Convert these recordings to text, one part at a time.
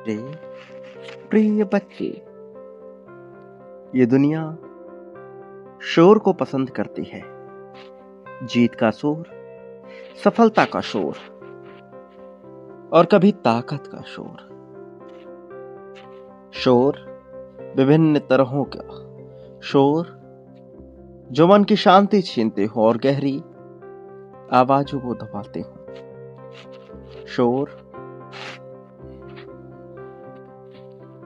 मेरे प्रिय बच्चे, ये दुनिया शोर को पसंद करती है। जीत का शोर, सफलता का शोर और कभी ताकत का शोर। शोर विभिन्न तरहों का शोर जो मन की शांति छीनते हो और गहरी आवाजों को दबाते हो। शोर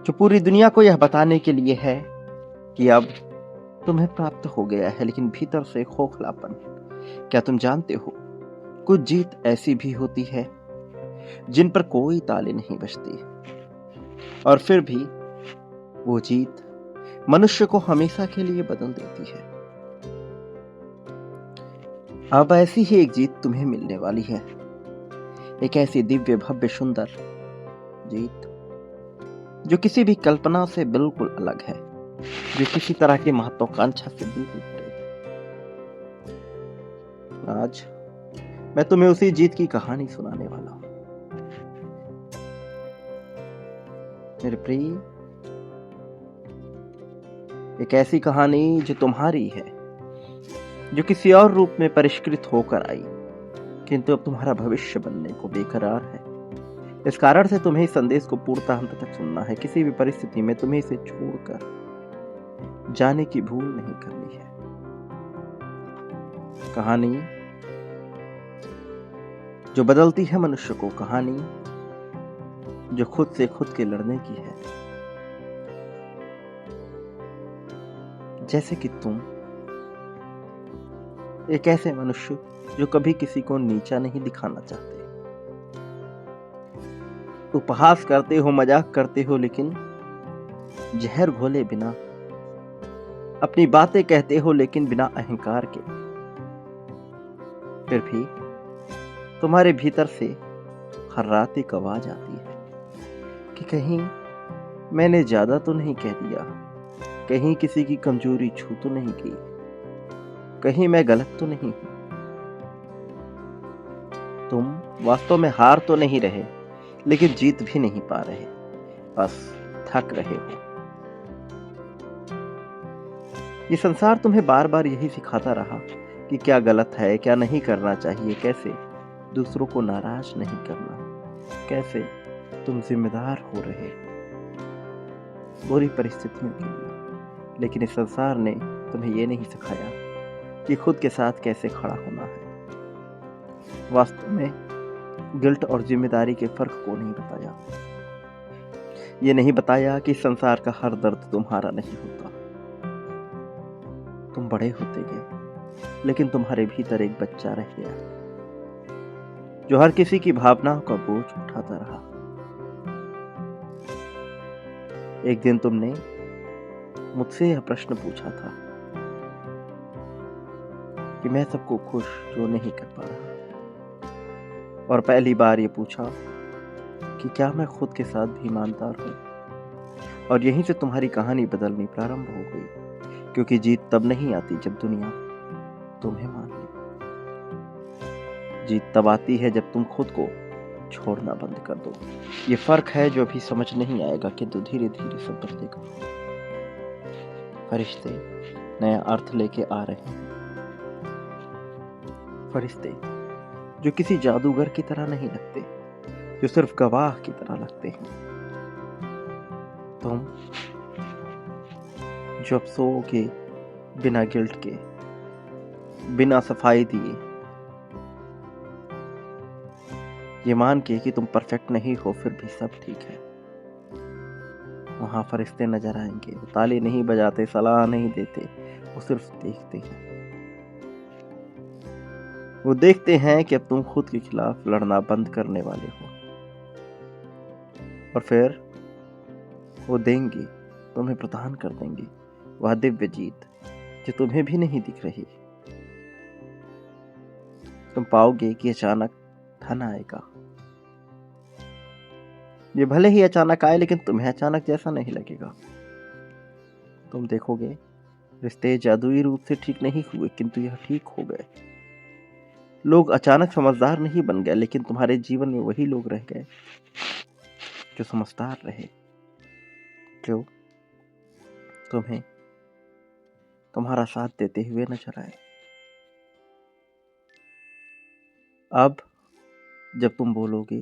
जो पूरी दुनिया को यह बताने के लिए है कि अब तुम्हें प्राप्त हो गया है, लेकिन भीतर से खोखलापन। क्या तुम जानते हो, कुछ जीत ऐसी भी होती है जिन पर कोई ताली नहीं बजती, और फिर भी वो जीत मनुष्य को हमेशा के लिए बदल देती है। अब ऐसी ही एक जीत तुम्हें मिलने वाली है, एक ऐसी दिव्य भव्य सुंदर जीत जो किसी भी कल्पना से बिल्कुल अलग है, जो किसी तरह की महत्वाकांक्षा से बिल्कुल परे। आज मैं तुम्हें उसी जीत की कहानी सुनाने वाला हूं। मेरे प्रिय, एक ऐसी कहानी जो तुम्हारी है, जो किसी और रूप में परिष्कृत होकर आई, किंतु अब तुम्हारा भविष्य बनने को बेकरार है। इस कारण से तुम्हें इस संदेश को पूर्णतः अंत तक सुनना है। किसी भी परिस्थिति में तुम्हें इसे छोड़कर जाने की भूल नहीं करनी है। कहानी जो बदलती है मनुष्य को, कहानी जो खुद से खुद के लड़ने की है। जैसे कि तुम एक ऐसे मनुष्य जो कभी किसी को नीचा नहीं दिखाना चाहते, उपहास करते हो, मजाक करते हो, लेकिन जहर घोले बिना अपनी बातें कहते हो, लेकिन बिना अहंकार के। फिर भी तुम्हारे भीतर से हर रात एक आवाज आती है कि कहीं मैंने ज्यादा तो नहीं कह दिया, कहीं किसी की कमजोरी छू तो नहीं की, कहीं मैं गलत तो नहीं हूं। तुम वास्तव में हार तो नहीं रहे, लेकिन जीत भी नहीं पा रहे, बस थक रहे हो। ये संसार तुम्हें बार बार यही सिखाता रहा कि क्या गलत है, क्या नहीं करना चाहिए, कैसे दूसरों को नाराज नहीं करना, कैसे तुम जिम्मेदार हो रहे बुरी परिस्थितियों के लिए। लेकिन इस संसार ने तुम्हें यह नहीं सिखाया कि खुद के साथ कैसे खड़ा होना है। वास्तव में गिल्ट और जिम्मेदारी के फर्क को नहीं बताया। ये नहीं बताया कि संसार का हर दर्द तुम्हारा नहीं होता। तुम बड़े होते गए, लेकिन तुम्हारे भीतर एक बच्चा रह गया जो हर किसी की भावनाओं का बोझ उठाता रहा। एक दिन तुमने मुझसे यह प्रश्न पूछा था कि मैं सबको खुश क्यों नहीं कर पा रहा, और पहली बार ये पूछा कि क्या मैं खुद के साथ भी ईमानदार हूं। और यहीं से तुम्हारी कहानी बदलनी प्रारंभ हो गई, क्योंकि जीत तब नहीं आती जब दुनिया तुम्हें मान ले। जीत तब आती है जब तुम खुद को छोड़ना बंद कर दो। ये फर्क है जो अभी समझ नहीं आएगा, किंतु धीरे धीरे सब बदलेगा। फरिश्ते नया अर्थ लेके आ रहे हैं। फरिश्ते जो किसी जादूगर की तरह नहीं लगते, जो सिर्फ गवाह की तरह लगते हैं। तुम जो अब सोओगे बिना गिल्ट के, बिना सफाई दिए, ये मान के कि तुम परफेक्ट नहीं हो, फिर भी सब ठीक है। वहां फरिश्ते नजर आएंगे। वो ताली नहीं बजाते, सलाह नहीं देते, वो सिर्फ देखते हैं। वो देखते हैं कि अब तुम खुद के खिलाफ लड़ना बंद करने वाले हो, और फिर वो देंगे, तुम्हें प्रदान कर देंगे वह दिव्य जीत जो तुम्हें भी नहीं दिख रही। तुम पाओगे कि अचानक धन आएगा। ये भले ही अचानक आए, लेकिन तुम्हें अचानक जैसा नहीं लगेगा। तुम देखोगे रिश्ते जादुई रूप से ठीक नहीं हुए, किंतु यह ठीक हो गए। लोग अचानक समझदार नहीं बन गए, लेकिन तुम्हारे जीवन में वही लोग रह गए जो समझदार रहे, जो तुम्हें तुम्हारा साथ देते हुए नजर आए। अब जब तुम बोलोगे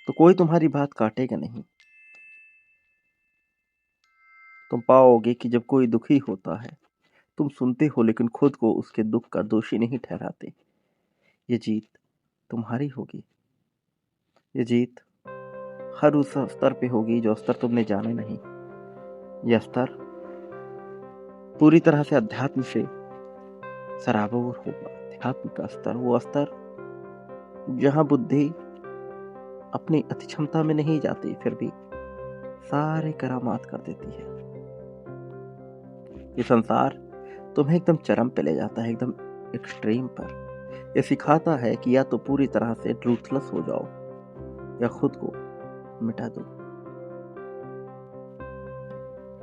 तो कोई तुम्हारी बात काटेगा नहीं। तुम पाओगे कि जब कोई दुखी होता है तुम सुनते हो, लेकिन खुद को उसके दुख का दोषी नहीं ठहराते। ये जीत तुम्हारी होगी। ये जीत हर उस स्तर पे होगी जो स्तर तुमने जाना नहीं। यह स्तर पूरी तरह से अध्यात्म से सराबोर होगा। अध्यात्म का स्तर, वो स्तर जहां बुद्धि अपनी अति क्षमता में नहीं जाती, फिर भी सारे करामात कर देती है। ये संसार तुम्हें एकदम चरम पे ले जाता है, एकदम एक्सट्रीम पर। यह सिखाता है कि या तो पूरी तरह से ट्रूथलेस हो जाओ या खुद को मिटा दो।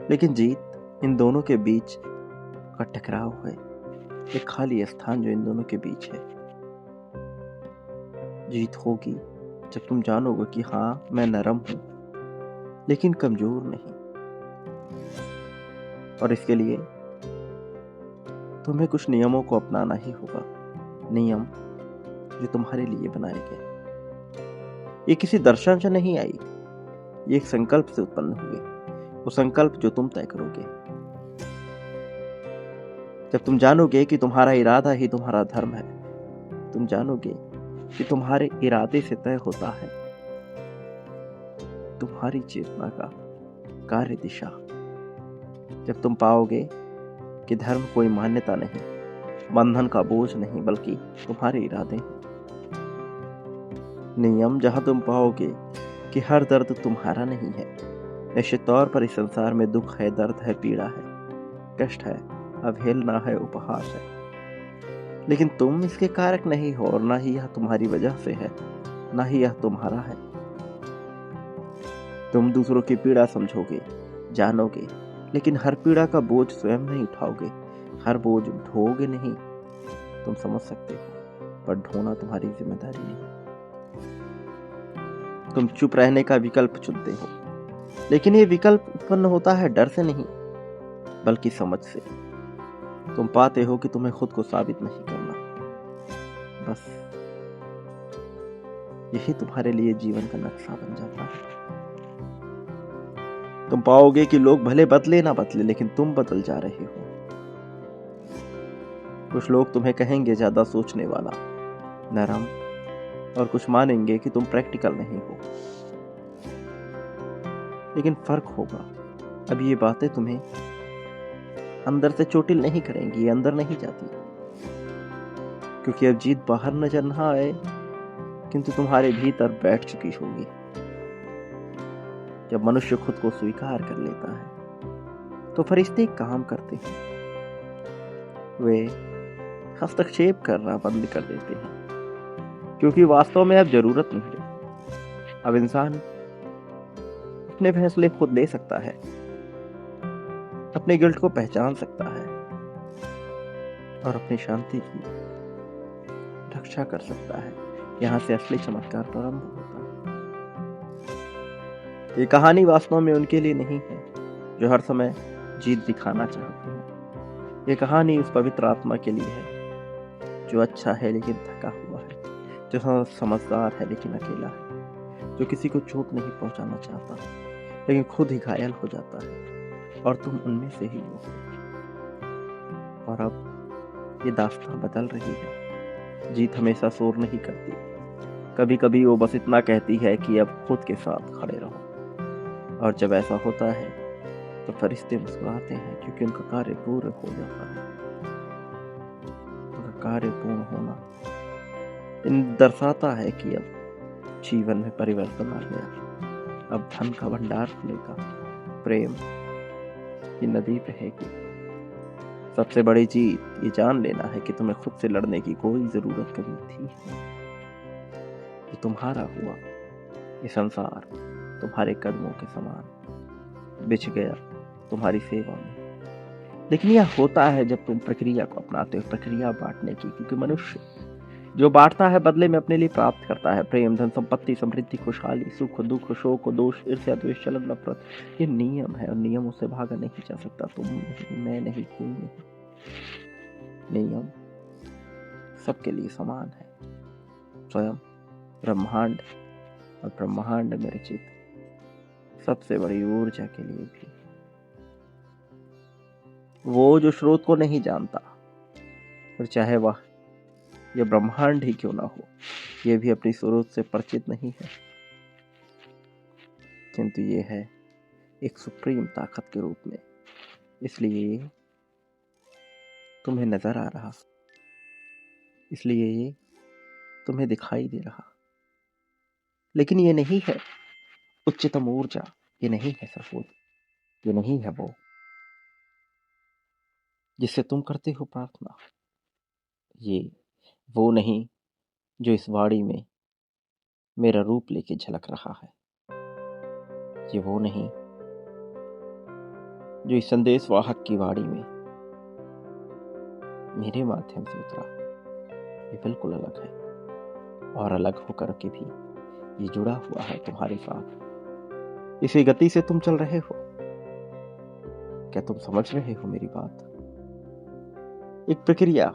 लेकिन जीत इन दोनों के बीच का टकराव है, एक खाली स्थान जो इन दोनों के बीच है। जीत होगी जब तुम जानोगे कि हाँ, मैं नरम हूं लेकिन कमजोर नहीं। और इसके लिए तुम्हें कुछ नियमों को अपनाना ही होगा। नियम जो तुम्हारे लिए बनाए गए। ये किसी दर्शन से नहीं आई, ये एक संकल्प से उत्पन्न हुए। वो संकल्प जो तुम तय करोगे। जब तुम जानोगे कि तुम्हारा इरादा ही तुम्हारा धर्म है, तुम जानोगे कि तुम्हारे इरादे से तय होता है तुम्हारी चेतना का कार्य दिशा। जब तुम पाओगे कि धर्म कोई मान्यता नहीं, बंधन का बोझ नहीं, बल्कि तुम्हारे इरादे हैं। नियम जहां तुम पाओगे कि हर दर्द तुम्हारा नहीं है। निश्चित तौर पर इस संसार में दुख है, दर्द है, पीड़ा है, कष्ट है, अवहेलना है, उपहास है, लेकिन तुम इसके कारक नहीं हो और ना ही यह तुम्हारी वजह से है, ना ही यह तुम्हारा है। तुम दूसरों की पीड़ा समझोगे, जानोगे, लेकिन हर पीड़ा का बोझ स्वयं नहीं उठाओगे, हर बोझ ढोओगे नहीं। तुम समझ सकते हो, पर ढोना तुम्हारी जिम्मेदारी नहीं। तुम चुप रहने का विकल्प चुनते हो, लेकिन ये विकल्प उत्पन्न होता है डर से नहीं, बल्कि समझ से। तुम पाते हो कि तुम्हें खुद को साबित नहीं करना। बस यही तुम्हारे लिए जीवन का नक्शा बन जाता है। तुम पाओगे कि लोग भले बदले ना बदले, लेकिन तुम बदल जा रहे हो। कुछ लोग तुम्हें कहेंगे ज्यादा सोचने वाला, नरम, और कुछ मानेंगे कि तुम प्रैक्टिकल नहीं हो। लेकिन फर्क होगा। अब ये बातें तुम्हें अंदर से चोटिल नहीं करेंगी, ये अंदर नहीं जाती, क्योंकि अब जीत बाहर नजर ना आए, किंतु तुम्हारे भीतर बैठ चुकी होगी। जब मनुष्य खुद को स्वीकार कर लेता है तो फरिश्ते काम करते हैं। वे हस्तक्षेप करना बंद कर देते हैं, क्योंकि वास्तव में अब जरूरत नहीं है। अब इंसान अपने फैसले खुद ले सकता है, अपने गिल्ट को पहचान सकता है और अपनी शांति की रक्षा कर सकता है। यहाँ से असली चमत्कार प्रारंभ होता है। ये कहानी वास्तव में उनके लिए नहीं है जो हर समय जीत दिखाना चाहते हैं। ये कहानी उस पवित्र आत्मा के लिए है जो अच्छा है लेकिन थका हुआ है, जो समझदार है लेकिन अकेला है, जो किसी को चोट नहीं पहुंचाना चाहता लेकिन खुद ही घायल हो जाता है। और तुम उनमें से ही हो। और अब ये दास्तां बदल रही है। जीत हमेशा शोर नहीं करती, कभी कभी वो बस इतना कहती है कि अब खुद के साथ खड़े रहो। और जब ऐसा होता है तो फरिश्ते मुस्कुराते हैं, क्योंकि उनका कार्य पूर्ण हो जाता है। उनका कार्य पूर्ण होना इन दर्शाता है कि अब जीवन में परिवर्तन आ गया। अब धन का भंडार खुलेगा, प्रेम की नदी बहेगी। सबसे बड़ी जीत ये जान लेना है कि तुम्हें खुद से लड़ने की कोई जरूरत कभी थी। ये तुम्हारा हुआ, ये संसार तुम्हारे कदमों के समान बिछ गया तुम्हारी सेवा में। लेकिन यह होता है जब तुम प्रक्रिया को अपनाते हो, प्रक्रिया बांटने की, क्योंकि मनुष्य जो बांटता है बदले में अपने लिए प्राप्त करता है प्रेम, धन, संपत्ति, समृद्धि, खुशहाली, सुख, दुख, शोक, दोष, ईर्ष्या, द्वेष, छल, नफरत। ये नियम है और नियमों से भागा नहीं जा सकता। तुम नहीं, मैं नहीं, कोई नहीं। नियम सबके लिए समान है। स्वयं ब्रह्मांड और ब्रह्मांड में रचित सबसे बड़ी ऊर्जा के लिए भी। वो जो स्रोत को नहीं जानता, और चाहे वह यह ब्रह्मांड ही क्यों ना हो, यह भी अपनी स्रोत से परिचित नहीं है, किंतु ये है एक सुप्रीम ताकत के रूप में। इसलिए तुम्हें नजर आ रहा, इसलिए ये तुम्हें दिखाई दे रहा, लेकिन ये नहीं है उच्चतम ऊर्जा, ये नहीं है सफूल, ये नहीं है वो जिससे तुम करते हो प्रार्थना। ये वो नहीं जो इस वाणी में मेरा रूप लेके झलक रहा है। ये वो नहीं जो इस संदेश वाहक की वाणी में मेरे माध्यम से उतरा। ये बिल्कुल अलग है, और अलग होकर के भी ये जुड़ा हुआ है तुम्हारे साथ। इसी गति से तुम चल रहे हो। क्या तुम समझ रहे हो मेरी बात? एक प्रक्रिया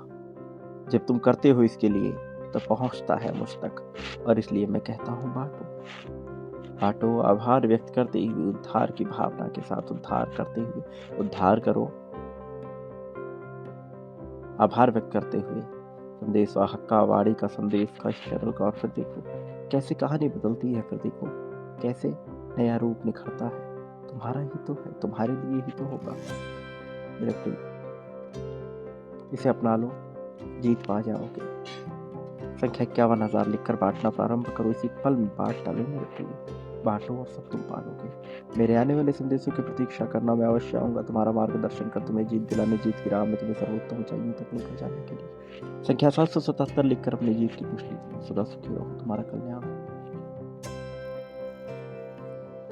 जब तुम करते हो इसके लिए तो पहुंचता है मुझ तक, और इसलिए मैं कहता हूं बांटो। बांटो, आभार व्यक्त करते हुए, उद्धार की भावना के साथ उद्धार करते हुए उद्धार करो। आभार व्यक्त करते हुए संदेश वाहक का, वाणी का, संदेश का इस चैनल का, और फिर देखो कैसे कहानी बदलती है। फिर देखो कैसे नया रूप निखरता है। तुम्हारा ही तो है, तुम्हारे लिए ही तो होगा मेरे प्रिय। इसे अपना लो, जीत पा जाओगे। संख्या 51,000 लिखकर बांटना प्रारंभ करो। इसी पल में बांट डालो मेरे प्रिय। बांटो और सब तुम पालोगे। मेरे आने वाले संदेशों की प्रतीक्षा करना, मैं अवश्य आऊंगा तुम्हारा मार्गदर्शन कर, तुम्हें जीत दिलाने, जीत की राह में तुम्हें सर्वोत्तम ऊंचाइयों तक लेकर जाने के लिए। संख्या 777 लिखकर अपनी जीत की पुष्टि करो। सदा सुखी रहो, तुम्हारा कल्याण हो,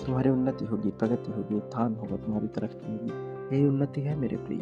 तुम्हारी उन्नति होगी, प्रगति होगी, उत्थान होगा, तुम्हारी तरक्की होगी। यही उन्नति है मेरे प्रिय।